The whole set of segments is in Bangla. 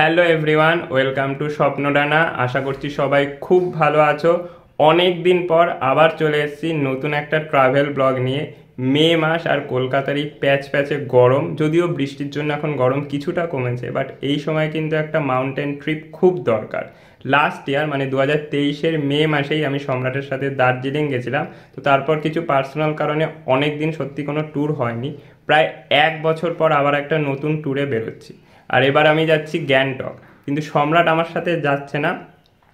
Hello everyone, welcome to Swapnadana. আশা করছি সবাই খুব ভালো আছো। অনেক দিন পর আবার চলে এসেছি নতুন একটা ট্রাভেল ব্লগ নিয়ে। মে মাস আর কলকাতার এই প্যাচ প্যাচে গরম, যদিও বৃষ্টির জন্য এখন গরম কিছুটা কমেছে, বাট এই সময় কিন্তু একটা মাউন্টেন ট্রিপ খুব দরকার। লাস্ট ইয়ার মানে 2023-এর মে মাসেই আমি সম্রাটের সাথে দার্জিলিং গেছিলাম। তো তারপর কিছু পার্সোনাল কারণে অনেক দিন সত্যি কোনো ট্যুর হয়নি। প্রায় 1 বছর পর আবার একটা নতুন ট্যুরে বেরোচ্ছি। আর এবার আমি যাচ্ছি গ্যাংটক। কিন্তু সম্রাট আমার সাথে যাচ্ছে না,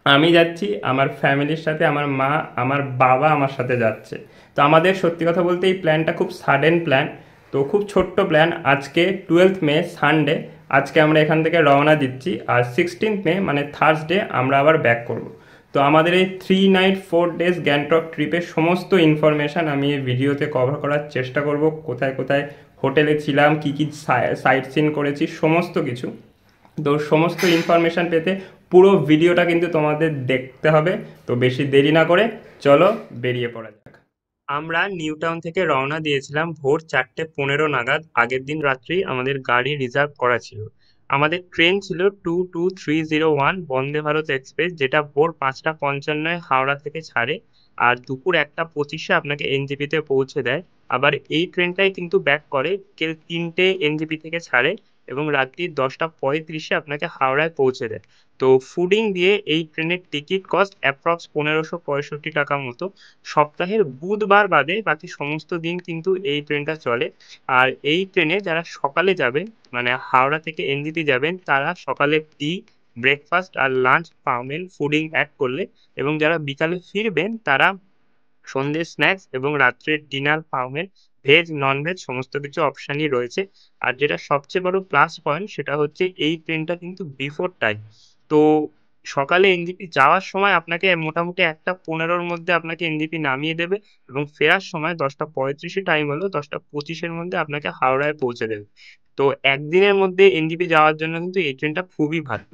আমি যাচ্ছি আমার ফ্যামিলির সাথে। আমার মা, আমার বাবা আমার সাথে যাচ্ছে। তো আমাদের সত্যি কথা বলতে এই প্ল্যানটা খুব সাডেন প্ল্যান। তো খুব ছোট্ট প্ল্যান। আজকে 12 মে সানডে, আজকে আমরা এখান থেকে রওনা দিচ্ছি। আর 16 মে মানে থার্সডে আমরা আবার ব্যাক করব। তো আমাদের এই 3 নাইট 4 ডেজ গ্যাংটক ট্রিপের সমস্ত ইনফরমেশান আমি এই ভিডিওতে কভার করার চেষ্টা করব। কোথায় কোথায় হোটেলে ছিলাম, কী কী সাইট সিন করেছি, সমস্ত কিছু। তো সমস্ত ইনফরমেশান পেতে পুরো ভিডিওটা কিন্তু তোমাদের দেখতে হবে। তো বেশি দেরি না করে চলো বেরিয়ে পড়া যাক। আমরা নিউ টাউন থেকে রওনা দিয়েছিলাম ভোর 4:15 নাগাদ। আগের দিন রাত্রেই আমাদের গাড়ি রিজার্ভ করা ছিল। আমাদের ট্রেন ছিল 22301 বন্দে ভারত এক্সপ্রেস, যেটা ভোর 5:55 হাওড়া থেকে ছাড়ে আর দুপুর 1:25 আপনাকে এনজেপিতে পৌঁছে দেয়। আবার এই ট্রেনটাই কিন্তু ব্যাক করে, বিকেল 3টে এনজেপি থেকে ছাড়ে এবং রাত্রি 10:35 আপনাকে হাওড়ায় পৌঁছে দেয়। তো ফুডিং দিয়ে এই ট্রেনের টিকিট কস্ট অ্যাপ্রক্স 1565 টাকা মতো। সপ্তাহের বুধবার বাদে বাকি সমস্ত দিন কিন্তু এই ট্রেনটা চলে। আর এই ট্রেনে যারা সকালে যাবেন, মানে হাওড়া থেকে এনজেপি যাবেন, তারা সকালে টি, ব্রেকফাস্ট আর লাঞ্চ পাবেন ফুডিং অ্যাড করলে, এবং যারা বিকালে ফিরবেন তারা সন্ধ্যের স্ন্যাক্স এবং রাত্রের ডিনার পাবেন। ভেজ ননভেজ সমস্ত কিছু অপশানই রয়েছে। আর যেটা সবচেয়ে বড় প্লাস পয়েন্ট সেটা হচ্ছে এই ট্রেনটা কিন্তু বিফোর টাইম। তো সকালে এনজেপি যাওয়ার সময় আপনাকে মোটামুটি 1:15-র মধ্যে আপনাকে এনজেপি নামিয়ে দেবে এবং ফেরার সময় 10:35 টাইম হলো 10:25-এর মধ্যে আপনাকে হাওড়ায় পৌঁছে দেবে। তো একদিনের মধ্যে এনজেপি যাওয়ার জন্য কিন্তু এই ট্রেনটা খুবই ভালো।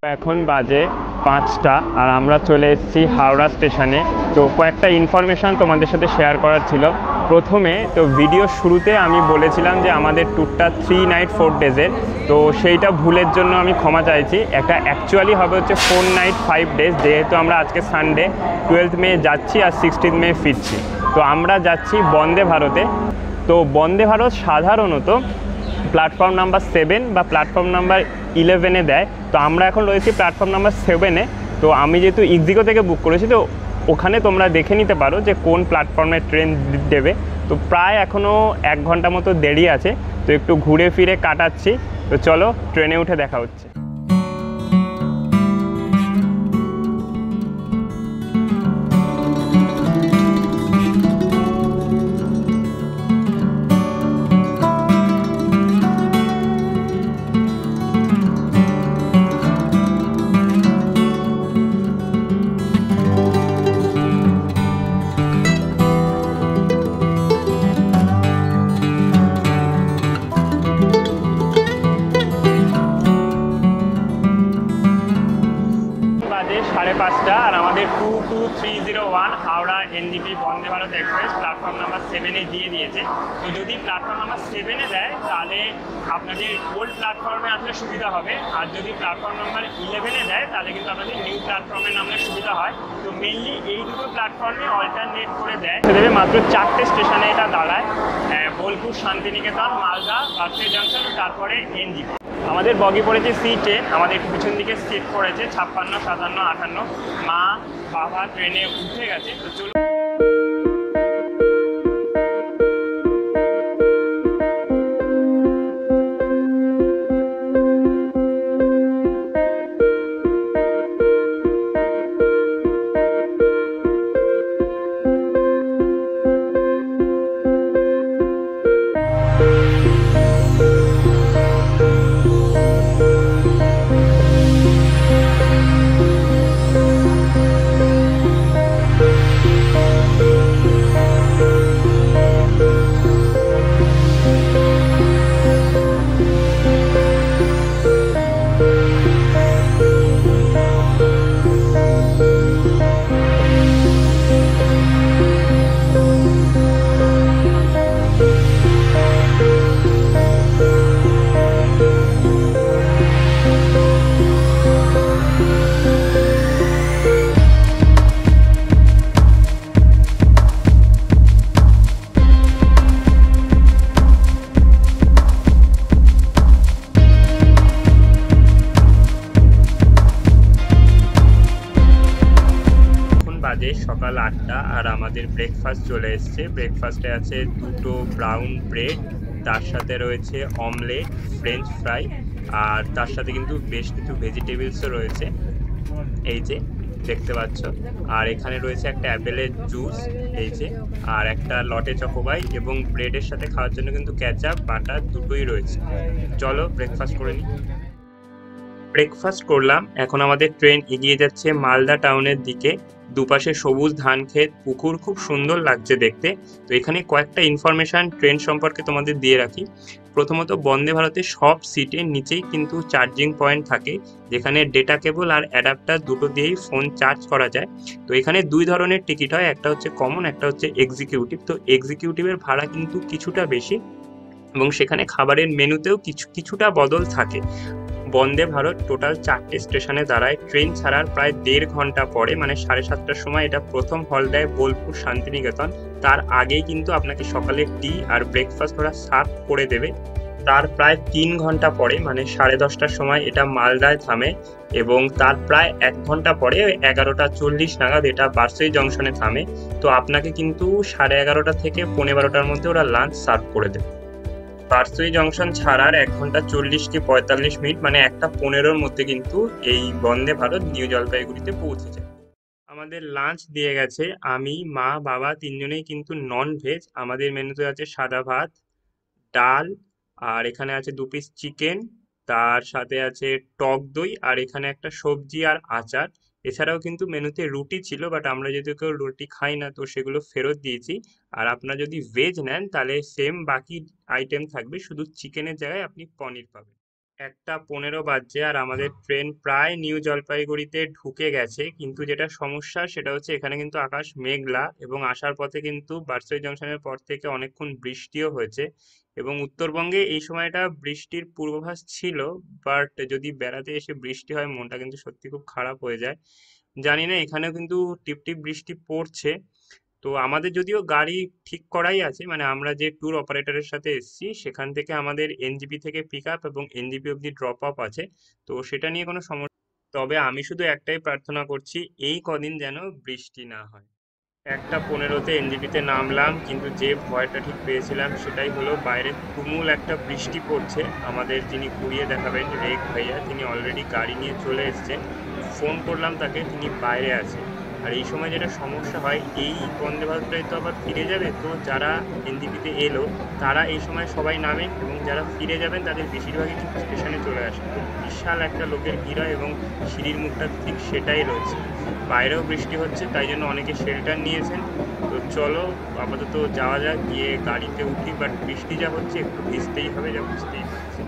এখন বাজে 5টা আর আমরা চলে এসেছি হাওড়া স্টেশনে। তো কয়েকটা ইনফরমেশান তোমাদের সাথে শেয়ার করার ছিল। প্রথমে তো ভিডিও শুরুতে আমি বলেছিলাম যে আমাদের ট্যুরটা 3 নাইট 4 ডেজের। তো সেইটা ভুলের জন্য আমি ক্ষমা চাইছি। একটা অ্যাকচুয়ালি হবে হচ্ছে 4 নাইট 5 ডেজ, যেহেতু আমরা আজকে সানডে 12 মে যাচ্ছি আর 16 মে ফিরছি। তো আমরা যাচ্ছি বন্দে ভারতে। তো বন্দে ভারত সাধারণত প্ল্যাটফর্ম নাম্বার 7 বা প্ল্যাটফর্ম নাম্বার 11-এ দেয়। তো আমরা এখন রয়েছি প্ল্যাটফর্ম নাম্বার 7-এ। তো আমি যেহেতু ইগজিগো থেকে বুক করেছি, তো ওখানে তোমরা দেখে নিতে পারো যে কোন প্ল্যাটফর্মে ট্রেন দেবে। তো প্রায় এখনও 1 ঘন্টা মতো দেরি আছে। তো একটু ঘুরে ফিরে কাটাচ্ছি। তো চলো ট্রেনে উঠে দেখা হচ্ছে। বাজে 5:30 আর আমাদের 22301 Howrah NJP Vande Bharat express platform number 7-এ দিয়ে দিয়েছে। তো যদি প্ল্যাটফর্ম নাম্বার 7-এ দেয় তাহলে আপনাদের ওল্ড প্ল্যাটফর্মে আসলে সুবিধা হবে, আর যদি প্ল্যাটফর্ম নাম্বার 11-এ দেয় তাহলে কিন্তু আপনাদের নিউ প্ল্যাটফর্মে নামলে সুবিধা হয়। তো মেনলি এই দুটো প্ল্যাটফর্মে অল্টারনেট করে দেয়। দেবে মাত্র 4টে স্টেশনে এটা দাঁড়ায়: বোলপুর, শান্তিনিকেতন, মালদা, বাসের জাংশন, তারপরে এনজেপি। আমাদের বগি পড়েছে C10। আমাদের একটু পিছন দিকে সিট পড়েছে 56, 57, 58। মা বাবা ট্রেনে উঠে গেছে। তো চলুন। সকাল 8টা আর আমাদের ব্রেকফাস্ট চলে এসছে। ব্রেকফাস্টে আছে দুটো ব্রাউন ব্রেড, তার সাথে রয়েছে অমলেট, ফ্রেঞ্চ ফ্রাই, আর তার সাথে কিন্তু বেশ কিছু ভেজিটেবলসও রয়েছে, এই যে দেখতে পাচ্ছ। আর এখানে রয়েছে একটা অ্যাপেলের জুস, এই যে, আর একটা লটে চকোবাই, এবং ব্রেডের সাথে খাওয়ার জন্য কিন্তু কেচাপ, বাটার দুটোই রয়েছে। চলো ব্রেকফাস্ট করে নিই। ব্রেকফাস্ট করলাম, এখন আমাদের ট্রেন এগিয়ে যাচ্ছে মালদা টাউনের দিকে। দুপাশে সবুজ ধান ক্ষেত, পুকুর, খুব সুন্দর লাগছে দেখতে। তো এখানে কয়েকটা ইনফরমেশন ট্রেন সম্পর্কে তোমাদের দিয়ে রাখি। প্রথমত, বন্দে ভারতের সব সিটের নিচেই কিন্তু চার্জিং পয়েন্ট থাকে, যেখানে ডেটা কেবল আর অ্যাডাপ্টার দুটো দিয়েই ফোন চার্জ করা যায়। তো এখানে দুই ধরনের টিকিট হয়, একটা হচ্ছে কমন, একটা হচ্ছে এক্সিকিউটিভ। তো এক্সিকিউটিভের ভাড়া কিন্তু কিছুটা বেশি, এবং সেখানে খাবারের মেনুতেও কিছুটা বদল থাকে। বন্দে ভারত টোটাল 4টে স্টেশনে দাঁড়ায়। ট্রেন ছাড়ার প্রায় 1.5 ঘন্টা পরে, মানে 7:30টার সময় এটা প্রথম হল দেয় বোলপুর শান্তিনিকেতন। তার আগেই কিন্তু আপনাকে সকালে টি আর ব্রেকফাস্ট ওরা সার্ভ করে দেবে। তার প্রায় 3 ঘন্টা পরে, মানে 10:30টার সময় এটা মালদায় থামে, এবং তার প্রায় 1 ঘন্টা পরে 11:40 নাগাদ এটা বারসই জংশনে থামে। তো আপনাকে কিন্তু 11:30 থেকে 11:45টার মধ্যে ওরা লাঞ্চ সার্ভ করে দেবে। বারসই জংশন ছাড়ার 1 ঘন্টা 40 কি 45 মিনিট, মানে 1:15-র মধ্যে কিন্তু এই বন্দে ভারত নিউ জলপাইগুড়িতে পৌঁছে যায়। আমাদের লাঞ্চ দিয়ে গেছে। আমি, মা, বাবা তিনজনেই কিন্তু নন ভেজ। আমাদের মেনুতে আছে সাদা ভাত, ডাল, আর এখানে আছে 2 পিস চিকেন, তার সাথে আছে টক দই, আর এখানে একটা সবজি আর আচার। এছাড়াও কিন্তু মেনুতে রুটি ছিল, বাট আমরা যেহেতু কেউ রুটি খাই না, তো সেগুলো ফেরত দিয়েছি। আর আপনারা যদি ভেজ নেন তাহলে সেম বাকি আইটেম থাকবে, শুধু চিকেনের জায়গায় আপনি পনির পাবেন। 1:15 বাজছে আর আমাদের ট্রেন প্রায় নিউ জলপাইগুড়িতে ঢুকে গেছে, কিন্তু যেটা সমস্যা সেটা হচ্ছে এখানে কিন্তু আকাশ মেঘলা, এবং আসার পথে কিন্তু বারসই জংশনের পর থেকে অনেকক্ষণ বৃষ্টিও হয়েছে, এবং উত্তরবঙ্গে এই সময়টা বৃষ্টির পূর্বাভাস ছিল। বাট যদি বেড়াতে এসে বৃষ্টি হয়, মনটা কিন্তু সত্যি খুব খারাপ হয়ে যায়। জানি না, এখানেও কিন্তু টিপটিপ বৃষ্টি পড়ছে। তো আমাদের যদিও গাড়ি ঠিক করাই আছে, মানে আমরা যে ট্যুর অপারেটরের সাথে এসেছি সেখান থেকে আমাদের এনজিপি থেকে পিক আপ এবং এনজিপি অবধি ড্রপ আপ আছে, তো সেটা নিয়ে কোনো সমস্যা। তবে আমি শুধু একটাই প্রার্থনা করছি, এই কদিন যেন বৃষ্টি না হয়। 1:15-তে এনজিপিতে নামলাম, কিন্তু যে ভয়টা ঠিক পেয়েছিলাম সেটাই হলো, বাইরে তুমুল একটা বৃষ্টি পড়ছে। আমাদের যিনি ঘুরিয়ে দেখাবেন রেক ভাইয়া, তিনি অলরেডি গাড়ি নিয়ে চলে এসেছেন। ফোন করলাম তাকে, তিনি বাইরে আছে। আর এই সময় যেটা সমস্যা হয়, এই বন্দে ভারতটাই তো আবার ফিরে যাবে, তো যারা এনজিপিতে এলো তারা এই সময় সবাই নামেন, এবং যারা ফিরে যাবেন তাদের বেশিরভাগই কিন্তু স্টেশনে চলে আসে। তো বিশাল একটা লোকের ভিড় হয়, এবং সিঁড়ির মুখটা ঠিক সেটাই রয়েছে। বাইরেও বৃষ্টি হচ্ছে, তাই জন্য অনেকে শেল্টার নিয়েছেন। তো চলো আপাতত যাওয়া যাক, গিয়ে গাড়িতে উঠি। বাট বৃষ্টি যা হচ্ছে একটু ভিজতেই হবে, যা বুঝতেই পারছি।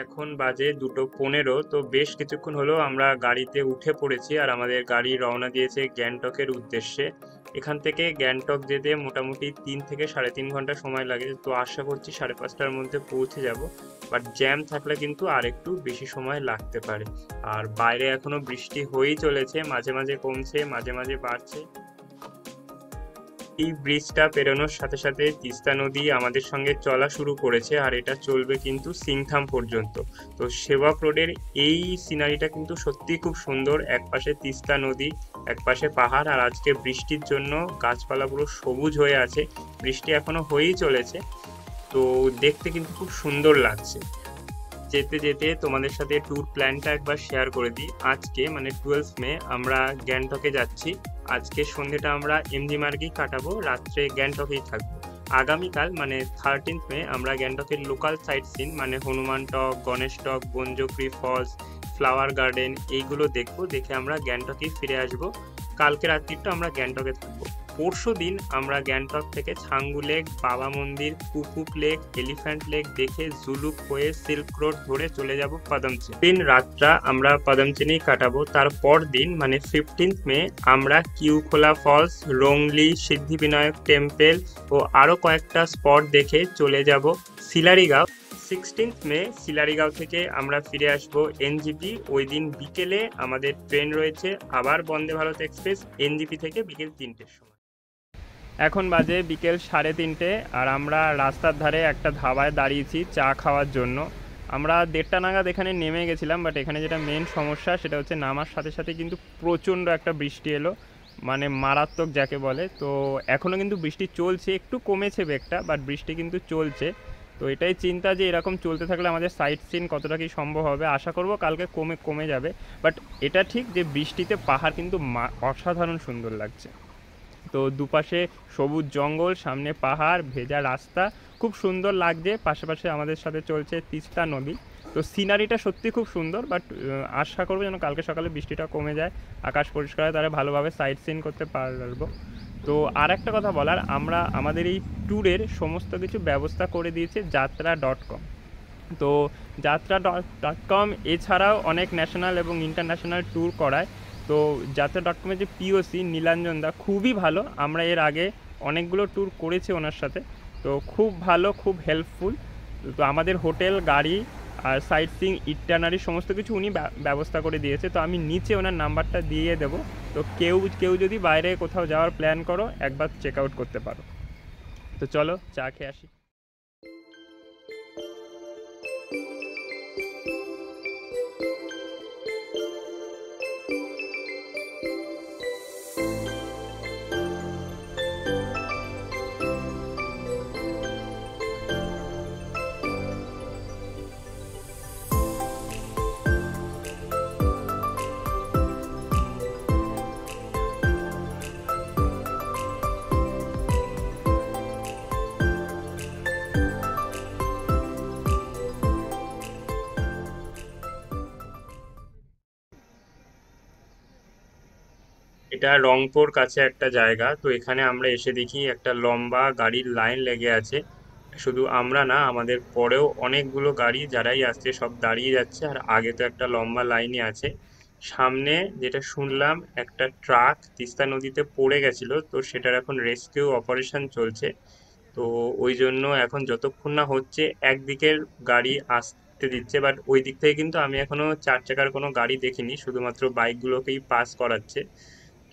এখন বাজে 2:15। তো বেশ কিছুক্ষণ হলো আমরা গাড়িতে উঠে পড়েছি, আর আমাদের গাড়ি রওনা দিয়েছে গ্যাংটকের উদ্দেশ্যে। এখান থেকে গ্যাংটক যেতে মোটামুটি 3 থেকে 3.5 ঘন্টা সময় লাগে। তো আশা করছি 5:30টার মধ্যে পৌঁছে যাব, বাট জ্যাম থাকলে কিন্তু আর একটু বেশি সময় লাগতে পারে। আর বাইরে এখনো বৃষ্টি হয়েই চলেছে, মাঝে মাঝে কমছে, মাঝে মাঝে বাড়ছে। এই ব্রিজটা পেরোনোর সাথে সাথে তিস্তা নদী আমাদের সঙ্গে চলা শুরু করেছে, আর এটা চলবে কিন্তু সিংথাম পর্যন্ত। তো সেবক রোডের এই সিনারিটা কিন্তু সত্যি খুব সুন্দর, একপাশে তিস্তা নদী, একপাশে পাহাড়, আর আজকে বৃষ্টির জন্য গাছপালা পুরো সবুজ হয়ে আছে। বৃষ্টি এখনো হয়েই চলেছে, তো দেখতে কিন্তু খুব সুন্দর লাগছে। যেতে যেতে তোমাদের সাথে ট্যুর প্ল্যানটা একবার শেয়ার করে দিই। আজকে মানে 12 মে আমরা গ্যাংটকে যাচ্ছি। আজকে সন্ধ্যেটা আমরা এমজি মার্গেই কাটাবো, রাত্রে গ্যাংটকেই থাকবো। আগামীকাল মানে 13th মে আমরা গ্যাংটকের লোকাল সাইট সিন মানে হনুমান টক, গণেশ টক, বনজোকরি ফলস, ফ্লাওয়ার গার্ডেন এইগুলো দেখবো। দেখে আমরা গ্যাংটকেই ফিরে আসবো। কালকে রাত্রিটা আমরা গ্যাংটকে থাকবো। পরশু দিন আমরা গ্যাংটক থেকে ছাঙ্গু লেক, বাবা মন্দির, কুপুপ লেক, এলিফ্যান্ট লেক দেখে জুলুক হয়ে সিল্ক রোড ধরে চলে যাব পদমচিনি। দিন রাতটা আমরা পদমচিনি কাটাবো। তারপর দিন মানে 15th মে আমরা কিউখোলা ফলস, রংলি, সিদ্ধিবিনায়ক টেম্পল ও আরও কয়েকটা স্পট দেখে চলে যাব সিলারিগাঁও। 16th মে সিলারিগাঁও থেকে আমরা ফিরে আসবো এনজিপি। ওই দিন বিকেলে আমাদের ট্রেন রয়েছে আবার বন্দে ভারত এক্সপ্রেস এনজিপি থেকে বিকেল 3টের সময়। এখন বাজে বিকেল 3:30 আর আমরা রাস্তার ধারে একটা ধাবায় দাঁড়িয়েছি চা খাওয়ার জন্য। আমরা 1:30 নাগাদ এখানে নেমে গেছিলাম, বাট এখানে যেটা মেন সমস্যা সেটা হচ্ছে নামার সাথে সাথে কিন্তু প্রচণ্ড একটা বৃষ্টি এলো, মানে মারাত্মক যাকে বলে। তো এখনও কিন্তু বৃষ্টি চলছে, একটু কমেছে বেগটা, বাট বৃষ্টি কিন্তু চলছে। তো এটাই চিন্তা যে এরকম চলতে থাকলে আমাদের সাইট সিন কতটা কি সম্ভব হবে। আশা করব কালকে কমে যাবে, বাট এটা ঠিক যে বৃষ্টিতে পাহাড় কিন্তু অসাধারণ সুন্দর লাগছে। তো দুপাশে সবুজ জঙ্গল, সামনে পাহাড়, ভেজা রাস্তা, খুব সুন্দর লাগছে। পাশাপাশি আমাদের সাথে চলছে তিস্তা নদী। তো সিনারিটা সত্যি খুব সুন্দর, বাট আশা করবো যেন কালকে সকালে বৃষ্টিটা কমে যায়, আকাশ পরিষ্কার হয়, তারা ভালোভাবে সাইট সিন করতে পারবো। তো আর একটা কথা বলার, আমরা আমাদের এই ট্যুরের সমস্ত কিছু ব্যবস্থা করে দিয়েছে যাত্রা.com। তো যাত্রা.com এছাড়াও অনেক ন্যাশনাল এবং ইন্টারন্যাশনাল ট্যুর করায়। তো যাত্রা.com-এর যে পিওসি নীলাঞ্জন দা খুবই ভালো, আমরা এর আগে অনেকগুলো ট্যুর করেছি ওনার সাথে। তো খুব ভালো, খুব হেল্পফুল। তো আমাদের হোটেল, গাড়ি আর সাইট সিইং ইটানারি সমস্ত কিছু উনি ব্যবস্থা করে দিয়েছে। তো আমি নিচে ওনার নাম্বারটা দিয়ে দেবো। তো কেউ যদি বাইরে কোথাও যাওয়ার প্ল্যান করো একবার চেক আউট করতে পারো। তো চলো চা খেয়ে আসি। এটা রংপুর কাছে একটা জায়গা। তো এখানে আমরা এসে দেখি একটা লম্বা গাড়ির লাইন লেগে আছে। শুধু আমরা না, আমাদের পরেও অনেকগুলো গাড়ি যারাই আসছে সব দাঁড়িয়ে যাচ্ছে, আর আগে তো একটা লম্বা লাইনই আছে। সামনে যেটা শুনলাম একটা ট্রাক তিস্তা নদীতে পড়ে গেছিল, তো সেটার এখন রেস্কিউ অপারেশন চলছে। তো ওই জন্য এখন যতক্ষণ না হচ্ছে একদিকের গাড়ি আসতে দিচ্ছে, বাট ওই দিক থেকে কিন্তু আমি এখনো 4 চাকার কোনো গাড়ি দেখিনি, শুধুমাত্র বাইকগুলোকেই পাস করাচ্ছে।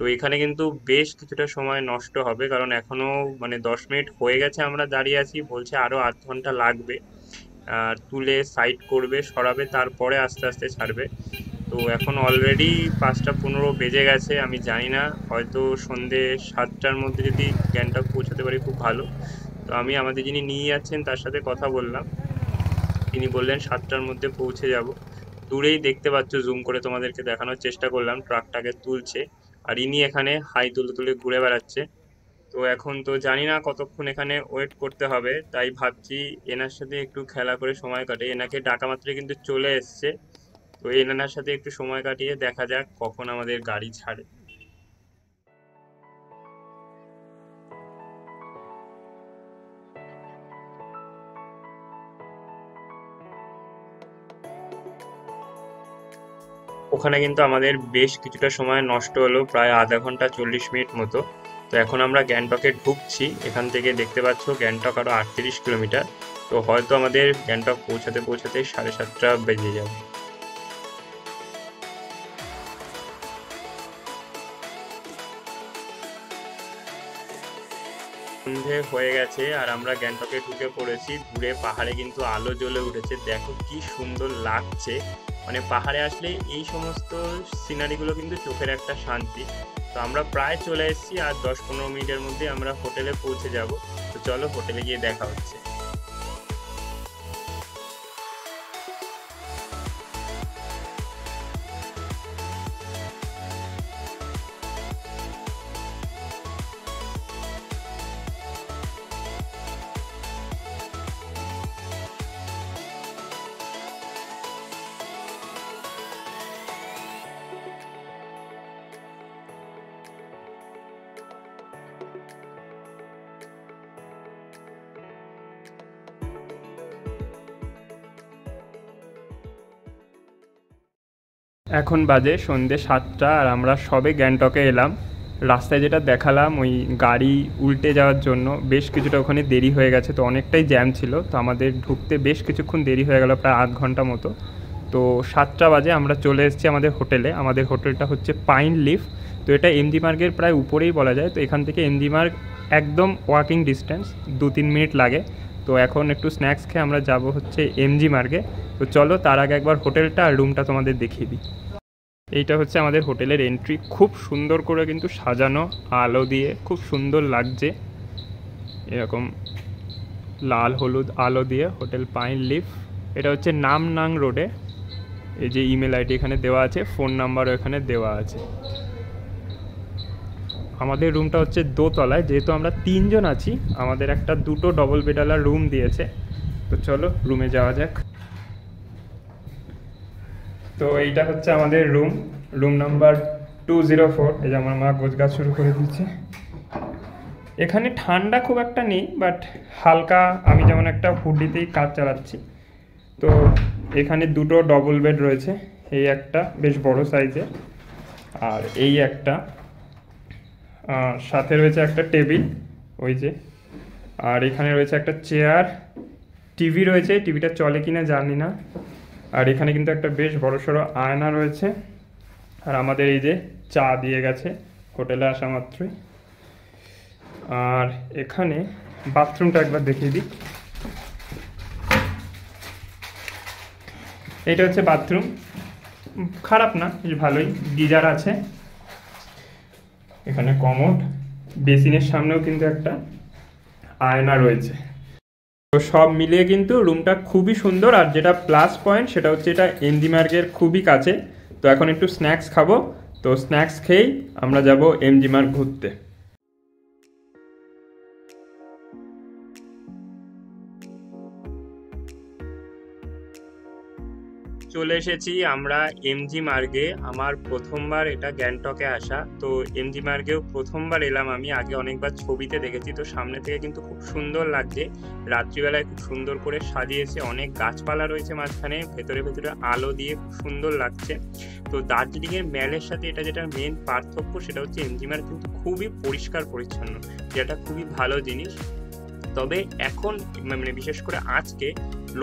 তো এখানে কিন্তু বেশ কিছুটা সময় নষ্ট হবে, কারণ এখনো মানে 10 মিনিট হয়ে গেছে আমরা দাঁড়িয়ে আছি, বলছে আরো আধ ঘন্টা লাগবে। আর তুলে সাইড করবে, সরাবে, তারপরে আস্তে আস্তে ছাড়বে। তো এখন অলরেডি 5টা 15 বেজে গেছে। আমি জানি না, হয়তো সন্ধে 7টার মধ্যে যদি গ্যাংটক পৌঁছাতে পারি খুব ভালো। তো আমি আমাদের যিনি নিয়ে যাচ্ছেন তার সাথে কথা বললাম, তিনি বললেন 7টার মধ্যে পৌঁছে যাব। দূরেই দেখতে পাচ্ছ, জুম করে তোমাদেরকে দেখানোর চেষ্টা করলাম, ট্রাকটাকে তুলছে আর ইনি এখানে হাই তুলে তুলে ঘুরে বেড়াচ্ছে। তো এখন তো জানি না কতক্ষণ এখানে ওয়েট করতে হবে, তাই ভাবছি এনার সাথে একটু খেলা করে সময় কাটে। এনাকে ডাকা মাত্রই কিন্তু চলে এসছে। তো এনার সাথে একটু সময় কাটিয়ে দেখা যাক কখন আমাদের গাড়ি ছাড়ে। ওখানে কিন্তু আমাদের বেশ কিছুটা সময় নষ্ট হলো, প্রায় আধা ঘন্টা 40 মিনিট মতো। তো এখন আমরা গ্যাংটকে ঢুকছি। এখান থেকে দেখতে পাচ্ছ গ্যাংটক আরো 38 কিলোমিটার। তো হয়তো আমাদের গ্যাংটক পৌঁছাতে পৌঁছাতে 7:30 বেজে যাবে। সন্ধে হয়ে গেছে আর আমরা গ্যাংটকে ঢুকে পড়েছি। দূরে পাহাড়ে কিন্তু আলো জ্বলে উঠেছে, দেখো কি সুন্দর লাগছে। মানে পাহাড়ে আসলে এই সমস্ত সিনারিগুলো কিন্তু চোখের একটা শান্তি। তো আমরা প্রায় চলে এসেছি, আর 10-15 মিনিটের মধ্যে আমরা হোটেলে পৌঁছে যাব। তো চলো হোটেলে গিয়ে দেখা হচ্ছে। এখন বাজে সন্ধ্যে 7টা আর আমরা সবে গ্যাংটকে এলাম। রাস্তায় যেটা দেখালাম ওই গাড়ি উল্টে যাওয়ার জন্য বেশ কিছুটা ওখানে দেরি হয়ে গেছে, তো অনেকটাই জ্যাম ছিল, তো আমাদের ঢুকতে বেশ কিছুক্ষণ দেরি হয়ে গেল, প্রায় আধ ঘন্টা মতো। তো 7টা বাজে আমরা চলে এসেছি আমাদের হোটেলে। আমাদের হোটেলটা হচ্ছে পাইন লিফ, তো এটা এমজি মার্গের প্রায় উপরেই বলা যায়। তো এখান থেকে এমজি মার্গ একদম ওয়াকিং ডিস্টেন্স, 2-3 মিনিট লাগে। তো এখন একটু স্ন্যাক্স খেয়ে আমরা যাব হচ্ছে এমজি মার্গে। তো চলো তার আগে একবার হোটেলটা আর রুমটা তোমাদের দেখিয়ে দিই। এইটা হচ্ছে আমাদের হোটেলের এন্ট্রি, খুব সুন্দর করে কিন্তু সাজানো, আলো দিয়ে খুব সুন্দর লাগছে, এরকম লাল হলুদ আলো দিয়ে হোটেল পাইন লিফ। এটা হচ্ছে নামনাং রোডে। এই যে ইমেল আইডি এখানে দেওয়া আছে, ফোন নাম্বারও এখানে দেওয়া আছে। আমাদের রুমটা হচ্ছে দোতলায়, যেহেতু আমরা 3 জন আছি আমাদের একটা 2টো ডবল বেডওয়ালা রুম দিয়েছে। তো চলো রুমে যাওয়া যাক। তো এইটা হচ্ছে আমাদের রুম নাম্বার 204। এই যে আমার মা গোছগাছ শুরু করে দিচ্ছে। এখানে ঠান্ডা খুব একটা নেই, বাট হালকা, আমি যেমন একটা হুডিতেই কাজ চালাচ্ছি। তো এখানে 2টো ডবল বেড রয়েছে, এই একটা বেশ বড় সাইজের, আর এই একটা, সাথে রয়েছে একটা টেবিল ওই যে, আর এখানে রয়েছে একটা চেয়ার, টিভি রয়েছে, টিভিটা চলে কিনা জানি না। আর এখানে কিন্তু একটা বেশ বড়সড় আয়না রয়েছে। আর আমাদের এই যে চা দিয়ে গেছে হোটেলে আসা মাত্রই। আর এখানে বাথরুমটা একবার দেখিয়ে দিই। এইটা হচ্ছে বাথরুম, খারাপ না, বেশ ভালোই, গিজার আছে, এখানে কমোড, বেসিনের সামনেও কিন্তু একটা আয়না রয়েছে। তো সব মিলিয়ে কিন্তু রুমটা খুবই সুন্দর। আর যেটা প্লাস পয়েন্ট সেটা হচ্ছে এটা এমজি মার্গের খুবই কাছে। তো এখন একটু স্ন্যাক্স খাবো, তো স্ন্যাক্স খেয়েই আমরা যাব এমজি মার্গ ঘুরতে। চলে এসেছি আমরা এমজি মার্গে। আমার প্রথমবার এটা গ্যাংটকে আসা, তো এমজি মার্গেও প্রথমবার এলাম আমি। আগে অনেকবার ছবিতে দেখেছি, তো সামনে থেকে কিন্তু খুব সুন্দর লাগছে। রাত্রিবেলায় খুব সুন্দর করে সাজিয়েছে, অনেক গাছপালা রয়েছে মাঝখানে, ভেতরে ভেতরে আলো দিয়ে খুব সুন্দর লাগছে। তো দার্জিলিংয়ের ম্যালের সাথে এটা যেটা মেন পার্থক্য সেটা হচ্ছে এমজি মার্গ কিন্তু খুবই পরিষ্কার পরিচ্ছন্ন, যেটা খুবই ভালো জিনিস। তবে এখন মানে বিশেষ করে আজকে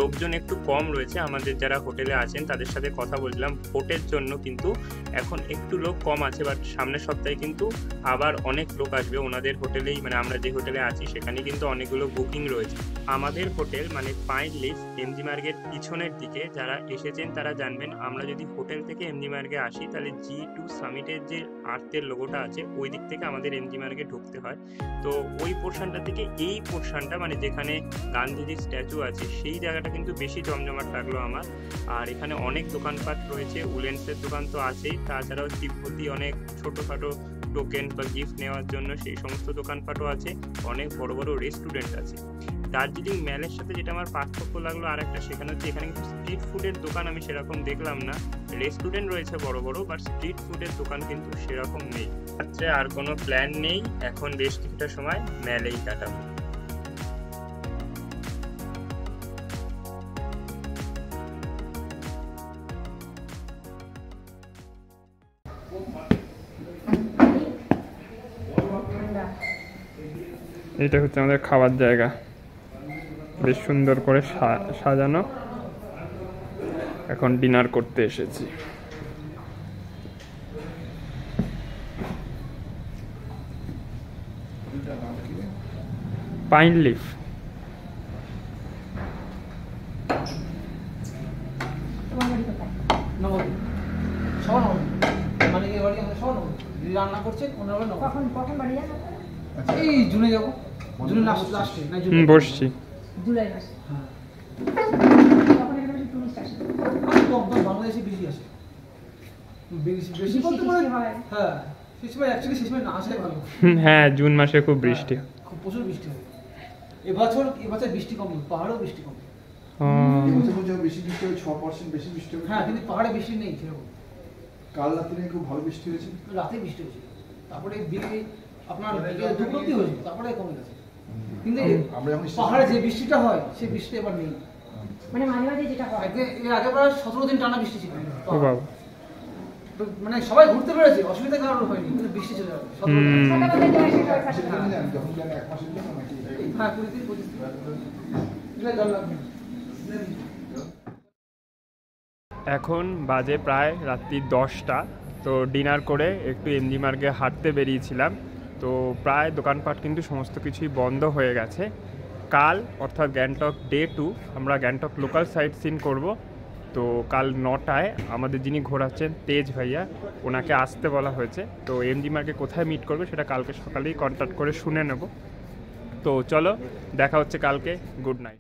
লোকজন একটু কম রয়েছে। আমাদের যারা হোটেলে আছেন তাদের সাথে কথা বললাম, ভোটের জন্য কিন্তু এখন একটু লোক কম আছে, বাট সামনের সপ্তাহে কিন্তু আবার অনেক লোক আসবে ওনাদের হোটেলেই। মানে আমরা যে হোটেলে আছি সেখানে কিন্তু অনেকগুলো বুকিং রয়েছে। আমাদের হোটেল মানে পাইন লিফ এমজি মার্গের পিছনের দিকে, যারা এসেছেন তারা জানবেন। আমরা যদি হোটেল থেকে এমজি মার্গে আসি তাহলে G2 সামিটের যে আর্থের লোগোটা আছে ওই দিক থেকে আমাদের এমজি মার্গে ঢুকতে হয়। তো ওই পোর্শনটা থেকে এই পোর্শনটা মানে যেখানে গান্ধীজির স্ট্যাচু আছে সেই জায়গাটা কিন্তু বেশি জমজমাট লাগলো আমার। আর এখানে অনেক দোকানপাট রয়েছে, উলেন্সের দোকান তো আছেই, তাছাড়াও তিব্বতি অনেক ছোটোখাটো টোকেন বা গিফট নেওয়ার জন্য সেই সমস্ত দোকানপাটও আছে, অনেক বড় বড় রেস্টুরেন্ট আছে। দার্জিলিং ম্যালের সাথে যেটা আমার পার্থক্য লাগলো আর একটা, সেখানে হচ্ছে এখানে কিন্তু স্ট্রিট ফুডের দোকান আমি সেরকম দেখলাম না। রেস্টুরেন্ট রয়েছে বড় বড়, বাট স্ট্রিট ফুডের দোকান কিন্তু সেরকম নেই। আচ্ছা, আর কোনো প্ল্যান নেই, এখন বেশ কিছুটা সময় ম্যালেই কাটাবো। এটা হচ্ছে আমাদের খাবার জায়গা, বেশ সুন্দর করে সাজানো। এখন ডিনার করতে এসেছি। Pine leaf. রান্না করছেন এই জুনে যাবো, জুনে লাস্টে না জুনে বসছি জুলাই মাসে। হ্যাঁ, তখন এখানে বেশি টুরিস্ট আসে, একদম বাংলাদেশে বেশি আসে, বেশি বলতে পারে। হ্যাঁ, সেই সময় অ্যাকচুয়ালি সেই সময় না আসলে ভালো। হ্যাঁ, জুন মাসে খুব বৃষ্টি হয়, খুব প্রচুর বৃষ্টি হয়। এবছর বৃষ্টি কম, পাহাড়েও বৃষ্টি কম। এবছর বেশি বৃষ্টি হয়, 6% বেশি বৃষ্টি হয়। হ্যাঁ, কিন্তু পাহাড়ে বৃষ্টি নেই সেরকম। কাল রাতে খুব ভালো বৃষ্টি হয়েছে, রাতে বৃষ্টি হয়েছে, তারপরে বিকেলে আপনার দুপুরতি হয়েছে, তারপরে কমে গেছে। কিন্তু পাহাড়ে যে বৃষ্টিটা হয় সেই বৃষ্টি এবার নেই, মানে মাঝে মাঝে যেটা হয়। এর আগেবার 17 দিন টানা বৃষ্টি ছিল। ও বাবা, মানে সবাই ঘুরতে পেরেছে, অসুবিধা কারোর হয়নি, কিন্তু বৃষ্টি চলে যাবে সেখানে যান যখন যান 1 মাসের জন্য নাকি হ্যাঁ 20-25 জল লাগবে। এখন বাজে প্রায় রাত্রি 10টা। তো ডিনার করে একটু এমজি মার্গে হাঁটতে বেরিয়েছিলাম। তো প্রায় দোকানপাট কিন্তু সমস্ত কিছুই বন্ধ হয়ে গেছে। কাল অর্থাৎ গ্যাংটক ডে 2 আমরা গ্যাংটক লোকাল সাইট সিন করবো। তো কাল 9টায় আমাদের যিনি ঘোরাচ্ছেন তেজ ভাইয়া, ওনাকে আসতে বলা হয়েছে। তো এমজি মার্গে কোথায় মিট করবে সেটা কালকে সকালেই কন্ট্যাক্ট করে শুনে নেব। তো চলো দেখা হচ্ছে কালকে। Good night.